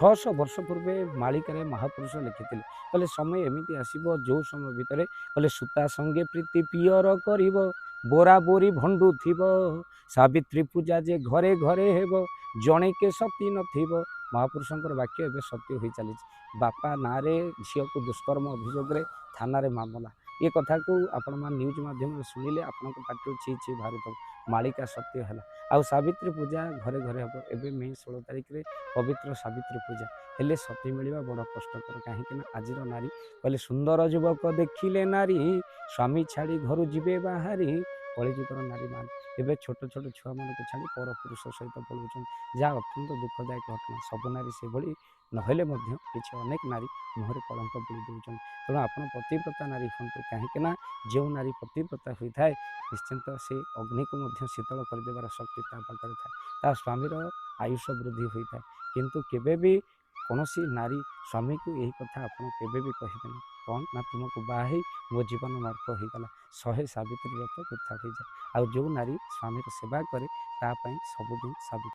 600 ବର୍ଷ ପୂର୍ବେ ମାଳିକାରେ ମହାପୁରୁଷ ଲେଖିଥିଲେ କହିଲେ ସମୟ ଏମିତି ଆସିବ ଯେଉଁ ସମୟ ଭିତରେ କହିଲେ ସୂତା ସଙ୍ଗେ ପ୍ରୀତି ପିଅର କରିବ ବୋରା ବୋରି ଭଣ୍ଡୁ ଥିବ ସାବିତ୍ରୀ ପୂଜା ଯେ ଘରେ ଘରେ ହେବ ଜଣେ କେ ସତୀ ନଥିବ। ମହାପୁରୁଷଙ୍କର ବାକ୍ୟ ଏବେ ସତ୍ୟ ହୋଇ ଚାଲିଛି। ବାପା ନାଁରେ ଝିଅକୁ ଦୁଷ୍କର୍ମ ଅଭିଯୋଗରେ ଥାନାରେ ମାମଲା। ଏ କଥାକୁ ଆପଣମାନେ ନ୍ୟୁଜ୍ ମାଧ୍ୟମରେ ଶୁଣିଲେ ଆପଣଙ୍କ ପାଟିରୁ ଛି ଛି ବାହାରୁଥିବ। ମାଳିକା ସତ୍ୟ ହେଲା। ଆଉ ସାବିତ୍ରୀ ପୂଜା ଘରେ ଘରେ ହେବ। ଏବେ ମେ 16 ତାରିଖରେ ପବିତ୍ର ସାବିତ୍ରୀ ପୂଜା ହେଲେ ସତୀ ମିଳିବା ବଡ଼ କଷ୍ଟକର। କାହିଁକି ନା ଆଜିର ନାରୀ କହିଲେ ସୁନ୍ଦର ଯୁବକ ଦେଖିଲେ ନାରୀ ସ୍ୱାମୀ ଛାଡ଼ି ଘରୁ ଯିବେ ବାହାରି। କଳିଯୁଗର ନାରୀମାନେ ଏବେ ଛୋଟ ଛୋଟ ଛୁଆମାନଙ୍କୁ ଛାଡ଼ି ପର ପୁରୁଷ ସହିତ ପଳାଉଛନ୍ତି, ଯାହା ଅତ୍ୟନ୍ତ ଦୁଃଖଦାୟକ ଘଟଣା। ସବୁ ନାରୀ ସେଭଳି ନହେଲେ ମଧ୍ୟ କିଛି ଅନେକ ନାରୀ ମୁହଁରେ କଳଙ୍କ ବୋଳି ଦେଉଛନ୍ତି। ତେଣୁ ଆପଣ ପତିବ୍ରତା ନାରୀ ହୁଅନ୍ତୁ, କାହିଁକି ନା ଯେଉଁ ନାରୀ ପତିବ୍ରତା ହୋଇଥାଏ ନିଶ୍ଚିନ୍ତ ସେ ଅଗ୍ନିକୁ ମଧ୍ୟ ଶୀତଳ କରିଦେବାର ଶକ୍ତି ତା ପାଖରେ ଥାଏ। ତା ସ୍ୱାମୀର ଆୟୁଷ ବୃଦ୍ଧି ହୋଇଥାଏ। କିନ୍ତୁ କେବେ ବି କୌଣସି ନାରୀ ସ୍ୱାମୀକୁ ଏହି କଥା ଆପଣ କେବେ ବି କହିବେନି, କ'ଣ ନା ତୁମକୁ ବାହା ହେଇ ମୋ ଜୀବନ ନର୍କ ହୋଇଗଲା। 100 ସାବିତ୍ରୀ ବ୍ରତ ବୃଥା ହୋଇଯାଏ। ଆଉ ଯେଉଁ ନାରୀ ସ୍ୱାମୀର ସେବା କରେ ତା ପାଇଁ ସବୁଦିନ ସାବିତ୍ରୀ।